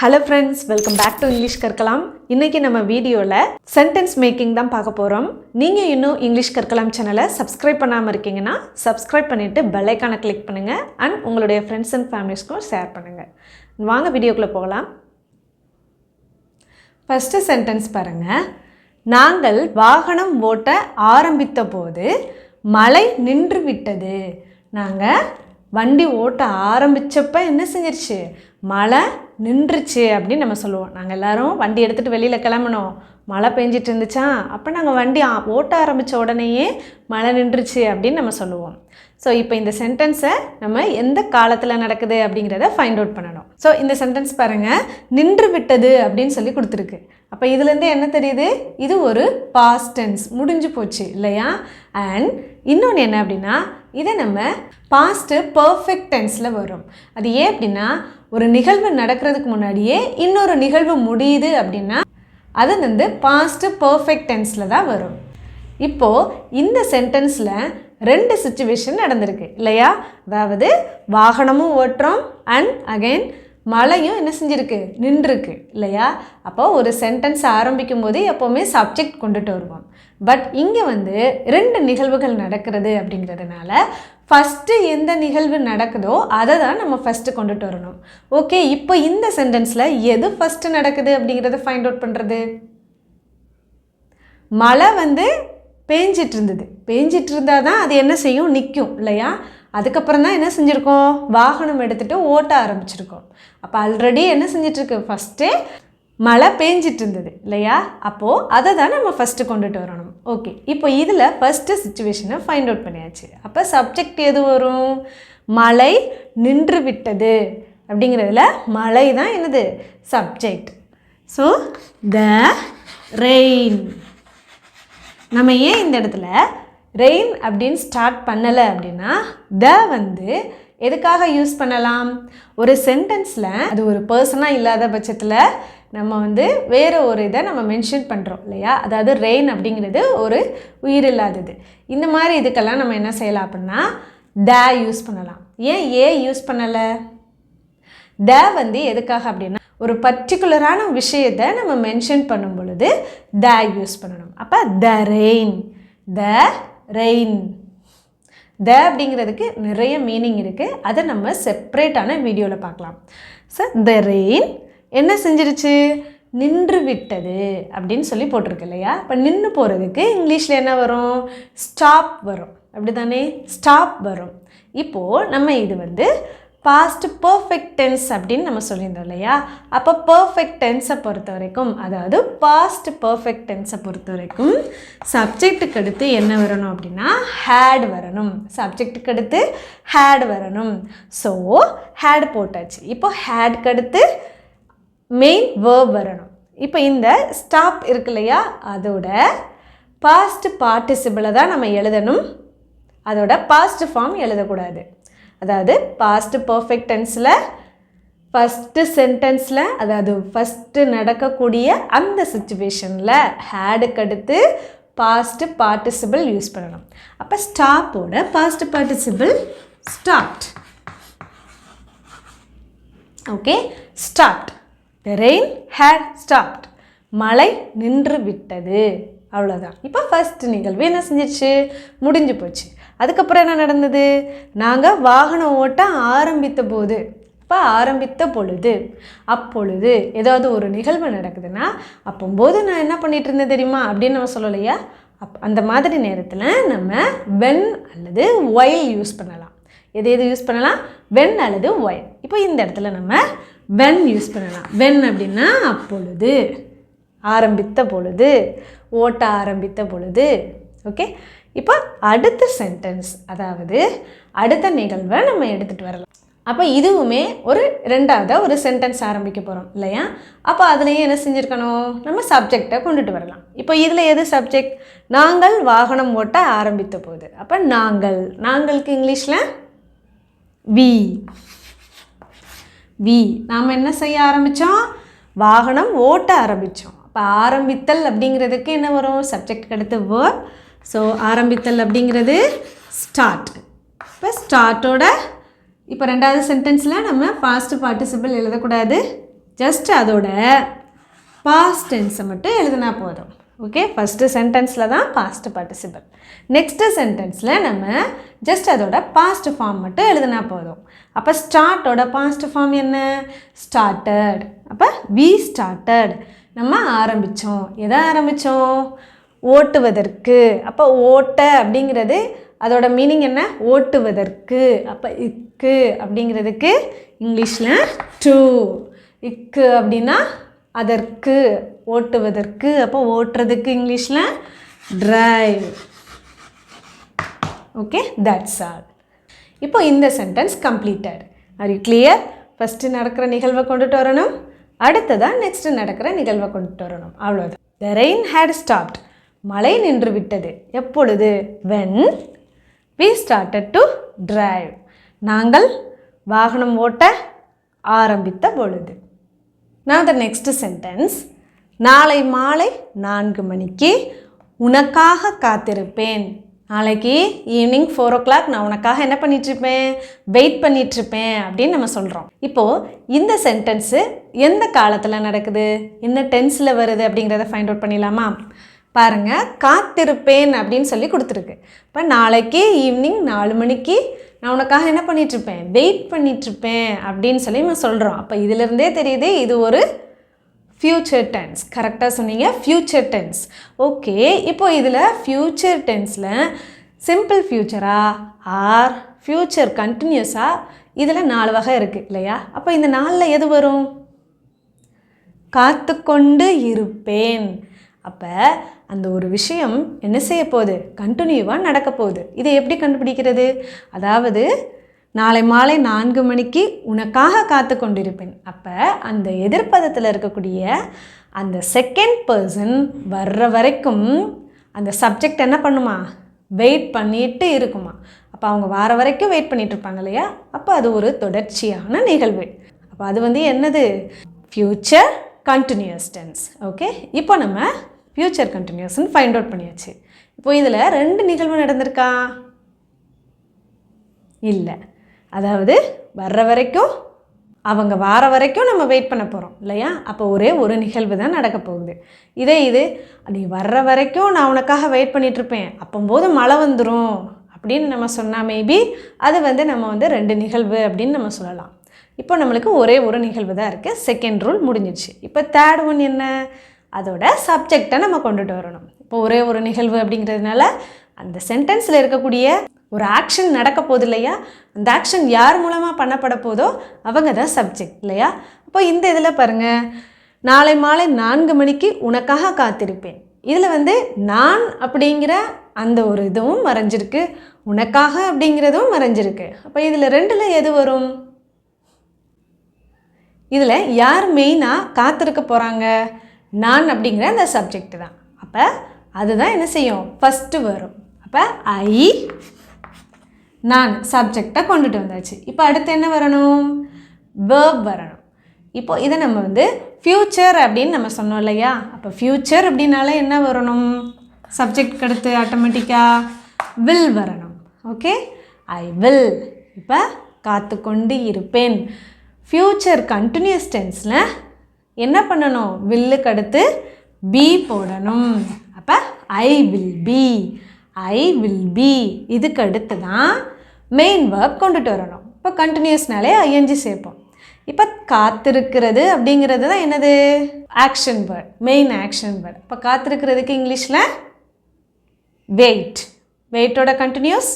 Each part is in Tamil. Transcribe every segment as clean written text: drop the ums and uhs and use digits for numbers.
Hello friends, welcome back to English Karkalam. இன்னைக்கு நம்ம வீடியோல sentence making தான் பார்க்க போறோம். நீங்க இன்னும் English Karkalam சேனலை subscribe பண்ணாம இருக்கீங்கன்னா subscribe பண்ணிட்டு bell icon-ஐ click பண்ணுங்க and உங்களுடைய friends and families-க்கு share பண்ணுங்க. வாங்க வீடியோக்குள்ள போகலாம். First sentence பாருங்க. நாங்கள் வாகனம் ஓட்ட ஆரம்பித்தபோது மழை நின்று விட்டது. நாங்க வண்டி ஓட்ட ஆரம்பிச்சப்ப என்ன செஞ்சிருச்சு? மழை நின்றுச்சு அப்படின்னு நம்ம சொல்லுவோம். நாங்கள் எல்லாரும் வண்டி எடுத்துகிட்டு வெளியில் கிளம்பணும், மழை பெஞ்சிட்டு இருந்துச்சா, அப்போ நாங்கள் வண்டி ஓட்ட ஆரம்பித்த உடனேயே மழை நின்றுச்சு அப்படின்னு நம்ம சொல்லுவோம். ஸோ இப்போ இந்த சென்டென்ஸை நம்ம எந்த காலத்தில் நடக்குது அப்படிங்கிறத ஃபைண்ட் அவுட் பண்ணணும். ஸோ இந்த சென்டென்ஸ் பாருங்கள், நின்று விட்டது அப்படின்னு சொல்லி கொடுத்துருக்கு. அப்போ இதுலேருந்து என்ன தெரியுது? இது ஒரு பாஸ்ட் டென்ஸ், முடிஞ்சு போச்சு இல்லையா? அண்ட் இன்னொன்று என்ன அப்படின்னா, இதை நம்ம பாஸ்ட்டு பர்ஃபெக்ட் டென்ஸில் வரும். அது ஏன் அப்படின்னா, ஒரு நிகழ்வு நடக்கிறதுக்கு முன்னாடியே இன்னொரு நிகழ்வு முடியுது அப்படின்னா அது வந்து பாஸ்ட்டு பர்ஃபெக்ட் டென்ஸில் தான் வரும். இப்போது இந்த சென்டென்ஸில் ரெண்டு சிச்சுவேஷன் நடந்திருக்கு இல்லையா? அதாவது வாகனமும் ஓட்டுறோம் அண்ட் அகைன் மழையும் என்ன செஞ்சுருக்கு? நின்றுருக்கு இல்லையா? அப்போது ஒரு சென்டென்ஸ் ஆரம்பிக்கும் போது எப்போவுமே சப்ஜெக்ட் கொண்டுட்டு வருவோம். பட் இங்கே வந்து ரெண்டு நிகழ்வுகள் நடக்கிறது அப்படிங்கிறதுனால ஃபஸ்ட்டு எந்த நிகழ்வு நடக்குதோ அதை தான் நம்ம ஃபஸ்ட்டு கொண்டுட்டு வரணும். ஓகே, இப்போ இந்த சென்டென்ஸில் எது ஃபஸ்ட்டு நடக்குது அப்படிங்கிறத ஃபைண்ட் அவுட் பண்ணுறது. மழை வந்து பேஞ்சிட்டு இருந்தது. பேஞ்சிட்டு இருந்தால் தான் அது என்ன செய்யும்? நிற்கும் இல்லையா? அதுக்கப்புறம் தான் என்ன செஞ்சுருக்கோம்? வாகனம் எடுத்துகிட்டு ஓட்ட ஆரம்பிச்சிருக்கோம். அப்போ ஆல்ரெடி என்ன செஞ்சிட்ருக்கு? ஃபஸ்ட்டு மழை பேஞ்சிட்டு இருந்தது இல்லையா? அப்போது அதை தான் நம்ம ஃபஸ்ட்டு கொண்டுட்டு வரணும். ஓகே, இப்போ இதில் ஃபஸ்ட்டு சிச்சுவேஷனை ஃபைண்ட் அவுட் பண்ணியாச்சு. அப்போ சப்ஜெக்ட் எது வரும்? மழை நின்று விட்டது அப்படிங்கிறதுல மழை தான் என்னது? சப்ஜெக்ட். So the rain. நம்ம ஏன் இந்த இடத்துல ரெயின் அப்படின்னு ஸ்டார்ட் பண்ணலை அப்படின்னா, த வந்து எதுக்காக யூஸ் பண்ணலாம்? ஒரு சென்டென்ஸில் அது ஒரு பர்சனாக இல்லாத பட்சத்தில் நம்ம வந்து வேறு ஒரு இதை நம்ம மென்ஷன் பண்ணுறோம் இல்லையா? அதாவது ரெயின் அப்படிங்கிறது ஒரு உயிர் இல்லாதது. இந்த மாதிரி இதுக்கெல்லாம் நம்ம என்ன செய்யலாம் அப்படின்னா த யூஸ் பண்ணலாம். ஏன் ஏ யூஸ் பண்ணலை? த வந்து எதுக்காக அப்படின்னா, ஒரு பர்டிகுலரான விஷயத்தை நம்ம மென்ஷன் பண்ணும் பொழுது த யூஸ் பண்ணணும். அப்போ த ரெயின், த ரெயின். த அப்படிங்கிறதுக்கு நிறைய மீனிங் இருக்குது. அதை நம்ம செப்ரேட்டான வீடியோவில் பார்க்கலாம். ஸோ த ரெயின் என்ன செஞ்சிருச்சு? நின்று விட்டது அப்படின்னு சொல்லி போட்டிருக்கு இல்லையா? இப்போ நின்று போகிறதுக்கு இங்கிலீஷில் என்ன வரும்? ஸ்டாப் வரும். அப்படி தானே? ஸ்டாப் வரும். இப்போது நம்ம இது வந்து பாஸ்ட் பர்ஃபெக்ட் டென்ஸ் அப்படின்னு நம்ம சொல்லியிருந்தோம் இல்லையா? அப்போ பர்ஃபெக்ட் டென்ஸை பொறுத்த வரைக்கும், அதாவது பாஸ்ட் பர்ஃபெக்ட் டென்ஸை பொறுத்த வரைக்கும் சப்ஜெக்ட்டுக்கு அடுத்து என்ன வரணும் அப்படின்னா ஹேட் வரணும். சப்ஜெக்ட்டுக்கு அடுத்து ஹேட் வரணும். ஸோ ஹேட் போட்டாச்சு. இப்போ ஹேட்க்கு அடுத்து மெயின் வேர்ப் வரணும். இப்போ இந்த ஸ்டாப் இருக்கு இல்லையா? அதோட பாஸ்ட் பார்ட்டிசிபிளை தான் நம்ம எழுதணும். அதோட பாஸ்ட் ஃபார்ம் எழுதக்கூடாது. அதாவது பாஸ்ட் பர்ஃபெக்ட் டென்ஸில் ஃபஸ்ட்டு சென்டென்ஸில், அதாவது ஃபஸ்ட்டு நடக்கக்கூடிய அந்த சிச்சுவேஷனில் ஹேடுக்கு அடுத்து பாஸ்ட் பார்ட்டிசிபிள் யூஸ் பண்ணணும். அப்போ ஸ்டாப்போட past participle stopped. Okay, stopped. The rain had stopped. மழை நின்று விட்டது. அவ்வளோதான். இப்போ ஃபஸ்ட் நிகழ்வு என்ன செஞ்சிருச்சு? முடிஞ்சு போச்சு. அதுக்கப்புறம் என்ன நடந்தது? நாங்கள் வாகனம் ஓட்ட ஆரம்பித்த போது, இப்போ ஆரம்பித்த பொழுது, அப்பொழுது ஏதாவது ஒரு நிகழ்வு நடக்குதுன்னா அப்போம்போது நான் என்ன பண்ணிகிட்டு இருந்தேன் தெரியுமா அப்படின்னு நம்ம சொல்லலையா? அந்த மாதிரி நேரத்தில் நம்ம when அல்லது while யூஸ் பண்ணலாம். எது யூஸ் பண்ணலாம்? when அல்லது while. இப்போ இந்த இடத்துல நம்ம when யூஸ் பண்ணலாம். when அப்படின்னா அப்பொழுது, ஆரம்பித்த பொழுது, ஓட்ட ஆரம்பித்த பொழுது. ஓகே, இப்போ அடுத்த சென்டென்ஸ், அதாவது அடுத்த நிகழ்வை நம்ம எடுத்துகிட்டு வரலாம். அப்போ இதுவுமே ஒரு ரெண்டாவதாக ஒரு சென்டென்ஸ் ஆரம்பிக்க போகிறோம் இல்லையா? அப்போ அதுலேயே என்ன செஞ்சுருக்கணும்? நம்ம சப்ஜெக்டை கொண்டுட்டு வரலாம். இப்போ இதில் எது சப்ஜெக்ட்? நாங்கள் வாகனம் ஓட்ட ஆரம்பித்த போது. அப்போ நாங்கள், நாங்களுக்கு இங்கிலீஷில் வி. வி. நாம் என்ன செய்ய ஆரம்பித்தோம்? வாகனம் ஓட்ட ஆரம்பித்தோம். அப்போ ஆரம்பித்தல் அப்படிங்கிறதுக்கு என்ன வரும்? சப்ஜெக்டுக்கு அடுத்து வேர்ப். ஸோ ஆரம்பித்தல் அப்படிங்கிறது ஸ்டார்ட். இப்போ ஸ்டார்ட்டோட இப்போ ரெண்டாவது சென்டென்ஸில் நம்ம பாஸ்ட் பார்ட்டிசிபிள் எழுதக்கூடாது. ஜஸ்ட் அதோட பாஸ்ட் டென்ஸை மட்டும் எழுதினா போதும். ஓகே, ஃபஸ்ட்டு சென்டென்ஸில் தான் பாஸ்ட் பார்ட்டிசிபிள். நெக்ஸ்ட்டு சென்டென்ஸில் நம்ம ஜஸ்ட் அதோட பாஸ்ட் ஃபார்ம் மட்டும் எழுதினா போதும். அப்போ ஸ்டார்ட்டோட பாஸ்ட் ஃபார்ம் என்ன? ஸ்டார்டட். அப்போ வி ஸ்டார்டட், நம்ம ஆரம்பித்தோம். எதை ஆரம்பித்தோம்? ஓட்டுவதற்கு. அப்போ ஓட்ட அப்படிங்கிறது அதோட மீனிங் என்ன? ஓட்டுவதற்கு. அப்போ இக்கு அப்படிங்கிறதுக்கு இங்கிலீஷில் டு. இக்கு அப்படின்னா அதற்கு, ஓட்டுவதற்கு. அப்போ ஓட்டுறதுக்கு இங்கிலீஷில் டிரைவ். Okay, that's all. இப்போ இந்த sentence completed. Are you clear? First நடக்கிற நிகழ்வை கொண்டுட்டு வரணும், அடுத்ததான் நெக்ஸ்ட்டு நடக்கிற நிகழ்வை கொண்டுட்டு வரணும். அவ்வளோதான். The rain had stopped. மழை நின்று விட்டது. எப்பொழுது? when we started to drive. நாங்கள் வாகனம் ஓட்ட ஆரம்பித்த பொழுது. Now the next sentence. நாளை மாலை 4 மணிக்கு உனக்காக காத்திருப்பேன். நாளைக்கு ஈவினிங் 4 o'clock நான் உனக்காக என்ன பண்ணிகிட்ருப்பேன்? வெயிட் பண்ணிகிட்ருப்பேன் அப்படின்னு நம்ம சொல்கிறோம். இப்போது இந்த சென்டென்ஸு எந்த காலத்தில் நடக்குது, என்ன டென்ஸில் வருது அப்படிங்கிறத ஃபைண்ட் அவுட் பண்ணிடலாமா? பாருங்கள், காத்திருப்பேன் அப்படின்னு சொல்லி கொடுத்துருக்கு. இப்போ நாளைக்கு ஈவினிங் 4 மணிக்கு நான் உனக்காக என்ன பண்ணிகிட்ருப்பேன்? வெயிட் பண்ணிகிட்ருப்பேன் அப்படின்னு சொல்லி நம்ம சொல்கிறோம். அப்போ இதிலிருந்தே தெரியுது இது ஒரு ஃப்யூச்சர் டென்ஸ். கரெக்டாக சொன்னீங்க, ஃப்யூச்சர் டென்ஸ். ஓகே, இப்போ இதில் ஃப்யூச்சர் டென்ஸில் சிம்பிள் ஃப்யூச்சரா ஆர் ஃப்யூச்சர் கண்டினியூஸாக இதில் 4 வகை இருக்குது இல்லையா? அப்போ இந்த 4ல் எது வரும்? காத்து கொண்டு இருப்பேன். அப்போ அந்த ஒரு விஷயம் என்ன செய்ய போகுது? கண்டினியூவாக நடக்க போகுது. இதை எப்படி கண்டுபிடிக்கிறது? அதாவது நாளை மாலை 4 மணிக்கு உனக்காக காத்து கொண்டிருப்பேன். அப்போ அந்த எதிர்ப்பதத்தில் இருக்கக்கூடிய அந்த செகண்ட் பர்சன் வர்ற வரைக்கும் அந்த சப்ஜெக்ட் என்ன பண்ணுமா? வெயிட் பண்ணிட்டு இருக்குமா? அப்போ அவங்க வர வரைக்கும் வெயிட் பண்ணிட்டு இருப்பாங்க இல்லையா? அப்போ அது ஒரு தொடர்ச்சியான நிகழ்வு. அப்போ அது என்னது? Future continuous tense. ஓகே, இப்போ நம்ம ஃப்யூச்சர் கண்டினியூஸ்ன்னு ஃபைண்ட் அவுட் பண்ணியாச்சு. இப்போ இதில் 2 நிகழ்வு நடந்திருக்கா? இல்லை. அதாவது வர்ற வரைக்கும், அவங்க வார வரைக்கும் நம்ம வெயிட் பண்ண போகிறோம் இல்லையா? அப்போ ஒரே ஒரு நிகழ்வு தான் நடக்க போகுது. இது நீ வர்ற வரைக்கும் நான் உனக்காக வெயிட் பண்ணிகிட்ருப்பேன், அப்போம்போது மழை வந்துடும் அப்படின்னு நம்ம சொன்னால் மேபி அது நம்ம 2 நிகழ்வு அப்படின்னு நம்ம சொல்லலாம். இப்போ நம்மளுக்கு ஒரே ஒரு நிகழ்வு தான் இருக்குது. செகண்ட் ரூல் முடிஞ்சிடுச்சு. இப்போ தேர்ட் ஒன் என்ன? அதோட சப்ஜெக்டை நம்ம கொண்டுட்டு வரணும். இப்போ ஒரே ஒரு நிகழ்வு அப்படிங்கிறதுனால அந்த சென்டென்ஸில் இருக்கக்கூடிய ஒரு ஆக்ஷன் நடக்க போகுது இல்லையா? அந்த ஆக்ஷன் யார் மூலமாக பண்ணப்பட போதோ அவங்க தான் சப்ஜெக்ட் இல்லையா? அப்போ இந்த இதில் பாருங்கள், நாளை மாலை 4 மணிக்கு உனக்காக காத்திருப்பேன். இதில் நான் அப்படிங்கிற அந்த ஒரு இதுவும் மறைஞ்சிருக்கு, உனக்காக அப்படிங்கிறதும் மறைஞ்சிருக்கு. அப்போ இதில் 2ல் எது வரும்? இதில் யார் மெயினாக காத்திருக்க போகிறாங்க? நான் அப்படிங்கிற அந்த சப்ஜெக்ட் தான். அப்போ அதுதான் என்ன செய்யும்? ஃபஸ்ட்டு வரும். அப்போ நான் சப்ஜெக்டை கொண்டுட்டு வந்தாச்சு. இப்போ அடுத்து என்ன வரணும்? வேர்ப் வரணும். இப்போ இதை நம்ம ஃப்யூச்சர் அப்படின்னு நம்ம சொன்னோம் இல்லையா? அப்போ ஃப்யூச்சர் அப்படின்னால என்ன வரணும்? சப்ஜெக்ட் அடுத்து ஆட்டோமேட்டிக்காக வில் வரணும். Okay, I will. இப்போ காத்து கொண்டு இருப்பேன். ஃப்யூச்சர் கண்டினியூஸ் டென்ஸில் என்ன பண்ணணும்? வில்லுக்கு அடுத்து பி போடணும். அப்போ ஐ will B. I will B இதுக்கு அடுத்து தான் மெயின் வேர்ப் கொண்டுட்டு வரணும். இப்போ கண்டினியூஸ்னாலே ஐஎன்ஜி சேர்ப்போம். இப்போ காத்திருக்கிறது அப்படிங்கிறது தான் என்னது? Action word, main action word. இப்போ காத்திருக்கிறதுக்கு இங்கிலீஷில் வெயிட். வெயிட்டோட continuous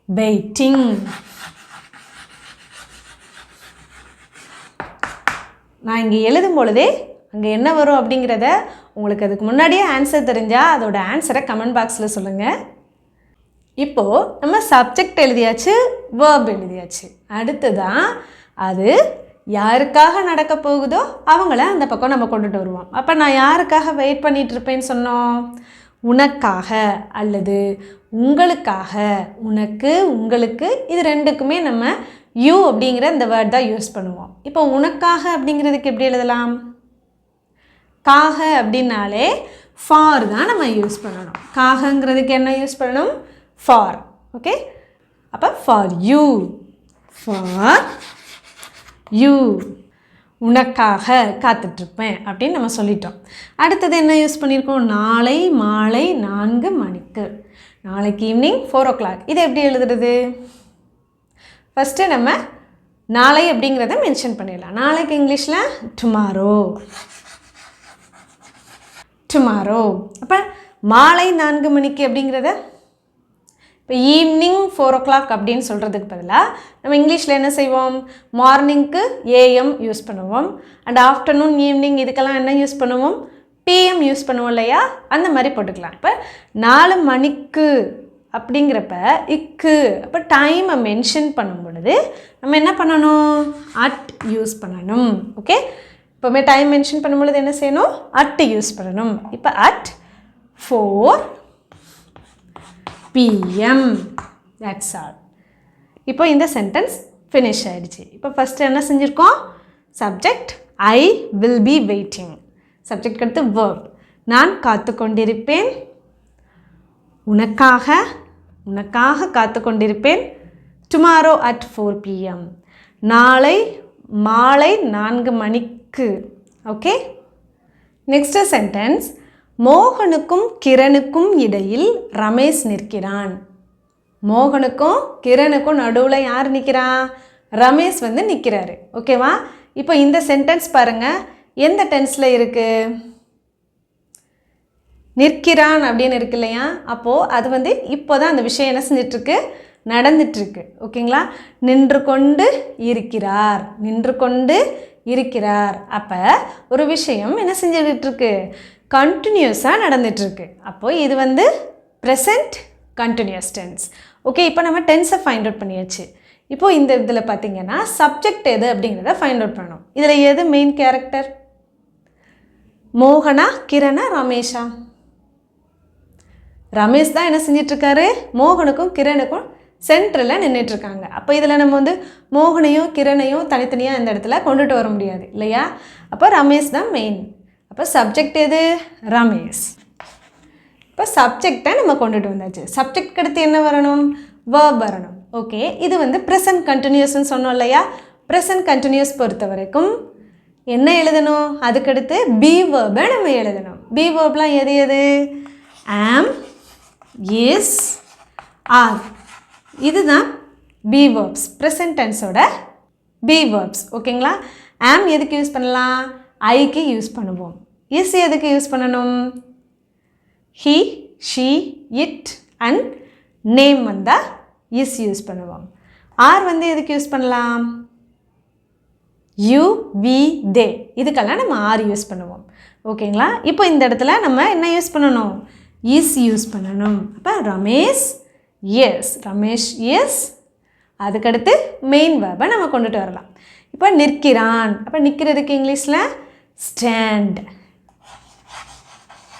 waiting. நான் இங்கே எழுதும் பொழுதே அங்கே என்ன வரும் அப்படிங்கிறத உங்களுக்கு அதுக்கு முன்னாடியே ஆன்சர் தெரிஞ்சால் அதோட ஆன்சரை கமெண்ட் பாக்ஸில் சொல்லுங்கள். இப்போது நம்ம சப்ஜெக்ட் எழுதியாச்சு, வேர்ப் எழுதியாச்சு. அடுத்துதான் அது யாருக்காக நடக்க போகுதோ அவங்கள அந்த பக்கம் நம்ம கொண்டுட்டு வருவோம். அப்போ நான் யாருக்காக வெயிட் பண்ணிகிட்டு இருப்பேன்னு சொன்னோம்? உனக்காக அல்லது உங்களுக்காக. உனக்கு, உங்களுக்கு, இது 2க்குமே நம்ம யூ அப்படிங்கிற இந்த வேர்ட் தான் யூஸ் பண்ணுவோம். இப்போ உனக்காக அப்படிங்கிறதுக்கு எப்படி எழுதலாம்? காக அப்படின்னாலே ஃபார் தான் நம்ம யூஸ் பண்ணணும். காகங்கிறதுக்கு என்ன யூஸ் பண்ணணும்? ஃபார். ஓகே, அப்போ ஃபார் யூ. For you. உனக்காக காத்துட்ருப்பேன் அப்படின்னு நம்ம சொல்லிட்டோம். அடுத்தது என்ன யூஸ் பண்ணியிருக்கோம்? நாளை மாலை 4 மணிக்கு. நாளைக்கு ஈவினிங் 4 o'clock. இதை எப்படி எழுதுறது? ஃபஸ்ட்டு நம்ம நாளை அப்படிங்கிறத மென்ஷன் பண்ணிடலாம். நாளைக்கு இங்கிலீஷில் டுமாரோ. டுமாரோ. அப்போ மாலை 4 மணிக்கு அப்படிங்கிறத இப்போ ஈவினிங் 4 o'clock அப்படின்னு சொல்கிறதுக்கு பதிலாக நம்ம இங்கிலீஷில் என்ன செய்வோம்? மார்னிங்க்கு ஏஎம் யூஸ் பண்ணுவோம். அண்ட் ஆஃப்டர்நூன் ஈவினிங் இதுக்கெல்லாம் என்ன யூஸ் பண்ணுவோம்? பிஎம் யூஸ் பண்ணுவோம் இல்லையா? அந்த மாதிரி போட்டுக்கலாம். இப்போ 4 மணிக்கு அப்படிங்கிறப்ப இக்கு அப்போ டைமை மென்ஷன் பண்ணும் பொழுது நம்ம என்ன பண்ணணும்? அட் யூஸ் பண்ணணும். ஓகே, இப்போமே டைம் மென்ஷன் பண்ணும் பொழுது என்ன செய்யணும்? அட் யூஸ் பண்ணணும். இப்போ அட் 4 PM. That's all. இப்போ இந்த சென்டென்ஸ் ஃபினிஷ் ஆகிடுச்சு. இப்போ ஃபஸ்ட்டு என்ன செஞ்சுருக்கோம்? Subject I will be waiting. Subject அடுத்து வேர்ப். நான் காத்து கொண்டிருப்பேன். உனக்காக காத்து கொண்டிருப்பேன். Tomorrow at 4 PM. நாளை மாலை 4 மணிக்கு. Okay, next sentence. மோகனுக்கும் கிரணுக்கும் இடையில் ரமேஷ் நிற்கிறான். மோகனுக்கும் கிரணுக்கும் நடுவில் யார் நிற்கிறா? ரமேஷ் வந்து நிற்கிறாரு. ஓகேவா? இப்போ இந்த சென்டென்ஸ் பாருங்கள், எந்த டென்ஸில் இருக்குது? நிற்கிறான் அப்படின்னு இருக்கு இல்லையா? அப்போது அது வந்து இப்போ தான் அந்த விஷயம் என்ன செஞ்சிட்ருக்கு? நடந்துட்டுருக்கு. ஓகேங்களா? நின்று கொண்டு இருக்கிறார். அப்போ ஒரு விஷயம் என்ன செஞ்சுக்கிட்டுருக்கு? கண்டினியூஸாக நடந்துகிட்ருக்கு. அப்போது இது வந்து ப்ரெசண்ட் கண்டினியூஸ் டென்ஸ். ஓகே, இப்போ நம்ம டென்ஸை ஃபைண்ட் அவுட் பண்ணியாச்சு. இப்போது இந்த இதில் பார்த்திங்கன்னா சப்ஜெக்ட் எது அப்படிங்கிறத ஃபைண்ட் அவுட் பண்ணணும். இதில் எது மெயின் கேரக்டர்? மோகனா, கிரணா, ரமேஷா? ரமேஷ் தான் என்ன செஞ்சிட்ருக்காரு? மோகனுக்கும் கிரணுக்கும் சென்டரில் நின்றுட்டுருக்காங்க. அப்போ இதில் நம்ம வந்து மோகனையும் கிரணையும் தனித்தனியாக இந்த இடத்துல கொண்டுட்டு வர முடியாது இல்லையா? அப்போ ரமேஷ் தான் மெயின். அப்போ சப்ஜெக்ட் எது? ரமேஷ். இப்போ சப்ஜெக்டை நம்ம கொண்டுட்டு வந்தாச்சு. சப்ஜெக்ட் அடுத்து என்ன வரணும்? வேர்ப் வரணும். ஓகே, இது வந்து ப்ரெசன்ட் கண்டினியூஸ்ன்னு சொன்னோம் இல்லையா? ப்ரெசன்ட் கண்டினியூஸ் பொறுத்த வரைக்கும் என்ன எழுதணும்? அதுக்கடுத்து பி வேர்பை நம்ம எழுதணும். பி வேர்ப்லாம் எது? Am, is, are. இதுதான் பி வேர்ப்ஸ், ப்ரெசன்ட் டென்ஸோட பி வேர்ப்ஸ். ஓகேங்களா? ஆம் எதுக்கு யூஸ் பண்ணலாம்? ஐக்கு யூஸ் பண்ணுவோம். இஸ் எதுக்கு யூஸ் பண்ணணும்? He, she, it and name வந்தால் இஸ் யூஸ் பண்ணுவோம். ஆர் வந்து எதுக்கு யூஸ் பண்ணலாம்? யூ, வி, தே. இதுக்கெல்லாம் நம்ம ஆர் யூஸ் பண்ணுவோம். ஓகேங்களா? இப்போ இந்த இடத்துல நம்ம என்ன யூஸ் பண்ணணும்? இஸ் யூஸ் பண்ணணும். அப்போ ரமேஷ் எஸ், ரமேஷ் எஸ். அதுக்கடுத்து மெயின் வேர்பை நம்ம கொண்டுட்டு வரலாம். இப்போ நிற்கிறான். அப்போ நிற்கிறதுக்கு இங்கிலீஷில் ஸ்டாண்ட்.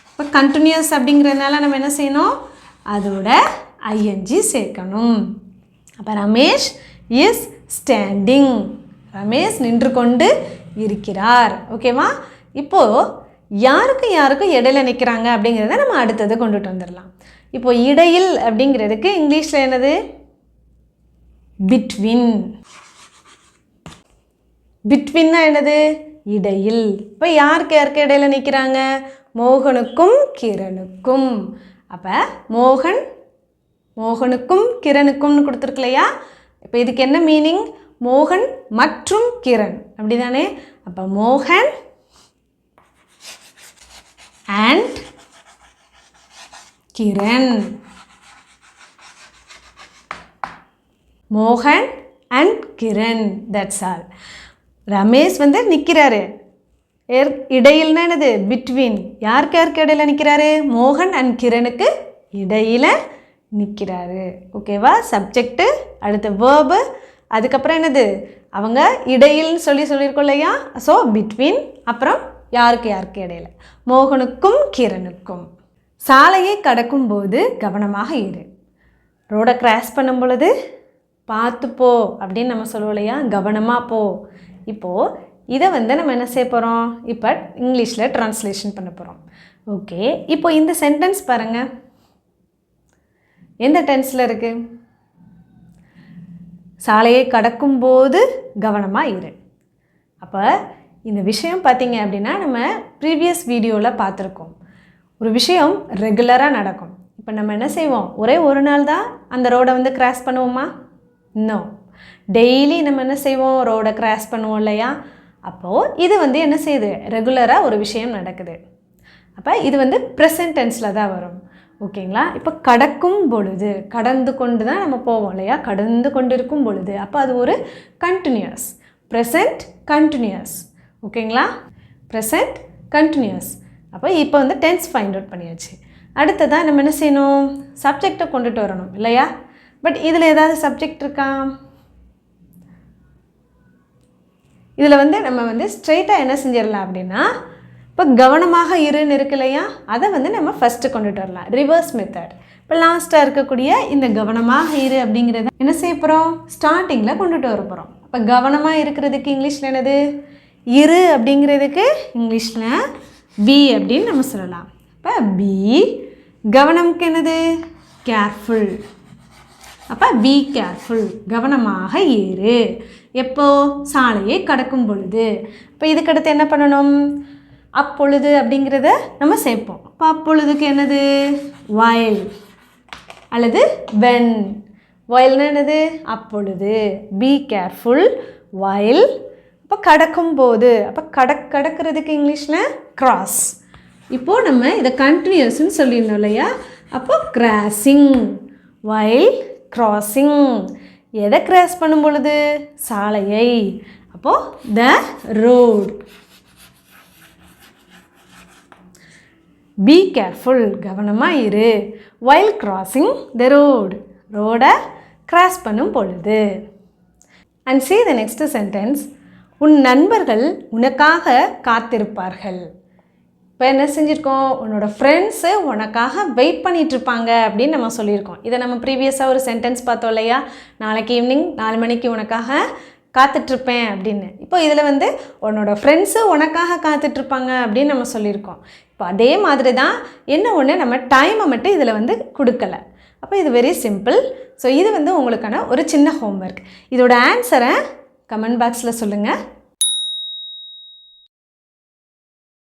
இப்போ கண்டினியூஸ் அப்படிங்கிறதுனால நம்ம என்ன செய்யணும்? அதோட ஐஎன்ஜி சேர்க்கணும். அப்போ ரமேஷ் இஸ் ஸ்டாண்டிங். ரமேஷ் நின்று கொண்டு இருக்கிறார். ஓகேவா? இப்போது யாருக்கும் இடையில நிற்கிறாங்க அப்படிங்கிறத நம்ம அடுத்தது கொண்டுட்டு வந்துடலாம். இப்போது இடையில் அப்படிங்கிறதுக்கு இங்கிலீஷில் என்னது? பிட்வீன். பிட்வீன்னா என்னது? இடையில். இப்போ யாருக்கு இடையில நிற்கிறாங்க? மோகனுக்கும் கிரணுக்கும். அப்போ மோகனுக்கும் கிரணுக்கும்னு கொடுத்துருக்கு இல்லையா? இப்போ இதுக்கு என்ன மீனிங்? மோகன் மற்றும் கிரண், அப்படி தானே? அப்போ மோகன் அண்ட் கிரண். மோகன் and Kiran. That's all. Ramesh வந்து நிற்கிறாரு. இடையில்னா என்னது? பிட்வீன். யாருக்கு இடையில நிற்கிறாரு? மோகன் அண்ட் கிரணுக்கு இடையில நிற்கிறாரு. ஓகேவா? சப்ஜெக்டு, அடுத்த வேர்பு, அதுக்கப்புறம் என்னது? அவங்க இடையில்னு சொல்லியிருக்கோம் இல்லையா? So between. அப்புறம் யாருக்கு இடையில? மோகனுக்கும் கிரணுக்கும். சாலையை கடக்கும்போது கவனமாக இரு. ரோடை கிராஸ் பண்ணும் பொழுது பார்த்து போ அப்படின்னு நம்ம சொல்லுவோம் இல்லையா? கவனமாக போ. இப்போது இதை வந்து நம்ம என்ன செய்ய போகிறோம்? இப்போ இங்கிலீஷில் ட்ரான்ஸ்லேஷன் பண்ண போகிறோம். ஓகே, இப்போ இந்த சென்டென்ஸ் பாருங்கள், எந்த டென்ஸில் இருக்குது? சாலையை கடக்கும்போது கவனமாக இரு. அப்போ இந்த விஷயம் பார்த்தீங்க அப்படின்னா நம்ம ப்ரீவியஸ் வீடியோவில் பார்த்துருக்கோம். ஒரு விஷயம் ரெகுலராக நடக்கும். இப்போ நம்ம என்ன செய்வோம், ஒரே ஒரு நாள் தான் அந்த ரோடை வந்து கிராஸ் பண்ணுவோமா? இன்னும் டெய்லி நம்ம என்ன செய்வோம், ரோடை கிராஸ் பண்ணுவோம் இல்லையா? அப்போது இது வந்து என்ன செய்யுது, ரெகுலராக ஒரு விஷயம் நடக்குது. அப்போ இது வந்து ப்ரெசன்ட் டென்ஸில் தான் வரும். ஓகேங்களா? இப்போ கடக்கும் பொழுது, கடந்து கொண்டு தான் நம்ம போவோம் இல்லையா? கடந்து கொண்டு இருக்கும் பொழுது, அப்போ அது ஒரு கண்டினியூஸ், ப்ரெசன்ட் கண்டினியூஸ். ஓகேங்களா? Present continuous. அப்போ இப்போ வந்து டென்ஸ் ஃபைண்ட் அவுட் பண்ணியாச்சு. அடுத்ததான் நம்ம என்ன செய்யணும், சப்ஜெக்டை கொண்டுட்டு வரணும் இல்லையா? பட் இதில் ஏதாவது சப்ஜெக்ட் இருக்கா? இதில் வந்து நம்ம வந்து ஸ்ட்ரெயிட்டாக என்ன செஞ்சிடலாம் அப்படின்னா, இப்போ கவனமாக இருன்னு இருக்கு இல்லையா, அதை வந்து நம்ம ஃபஸ்ட்டு கொண்டுட்டு வரலாம், ரிவர்ஸ் மெத்தட். இப்போ லாஸ்ட்டாக இருக்கக்கூடிய இந்த கவனமாக இரு அப்படிங்கிறத என்ன செய்ய போகிறோம், ஸ்டார்டிங்கில் கொண்டுட்டு வர போகிறோம். இப்போ கவனமாக இருக்கிறதுக்கு இங்கிலீஷில் என்னது, இரு அப்படிங்கிறதுக்கு இங்கிலீஷில் பி அப்படின்னு நம்ம சொல்லலாம். இப்போ பி, கவனம்க்கு என்னது, கேர்ஃபுல். அப்போ பி கேர்ஃபுல், கவனமாக ஏறு. எப்போ, சாலையை கடக்கும் பொழுது. இப்போ இதுக்கடுத்து என்ன பண்ணணும், அப்பொழுது அப்படிங்கிறத நம்ம சேர்ப்போம். அப்போ அப்பொழுதுக்கு என்னது, while அல்லது when. whileனா என்னது, அப்பொழுது. Be careful while. அப்போ கடக்கும் போது, அப்போ கடக்கிறதுக்கு இங்கிலீஷில் cross. இப்போது நம்ம இதை கண்டினியூஸ்ன்னு சொல்லிடணும் இல்லையா? அப்போ கிராசிங், while crossing. எதை கிராஸ் பண்ணும் பொழுது, சாலையை. அப்போது the road. பி கேர்ஃபுல், கவனமாக இரு, while crossing the road. ரோடை கிராஸ் பண்ணும் பொழுது. And see the next sentence. உன் நண்பர்கள் உனக்காக காத்திருப்பார்கள். இப்போ என்ன செஞ்சுருக்கோம், உன்னோட ஃப்ரெண்ட்ஸு உனக்காக வெயிட் பண்ணிகிட்ருப்பாங்க அப்படின்னு நம்ம சொல்லியிருக்கோம். இதை நம்ம ப்ரீவியஸாக ஒரு சென்டென்ஸ் பார்த்தோம் இல்லையா, நாளைக்கு ஈவினிங் 4 மணிக்கு உனக்காக காத்துட்ருப்பேன் அப்படின்னு. இப்போ இதில் வந்து உன்னோட ஃப்ரெண்ட்ஸு உனக்காக காத்துட்ருப்பாங்க அப்படின்னு நம்ம சொல்லியிருக்கோம். இப்போ அதே மாதிரி தான், என்ன ஒன்று, நம்ம டைமை மட்டும் இதில் வந்து கொடுக்கல. அப்போ இது வெரி சிம்பிள். ஸோ இது வந்து உங்களுக்கான ஒரு சின்ன ஹோம்ஒர்க். இதோட ஆன்சரை கமெண்ட் பாக்ஸில் சொல்லுங்கள்.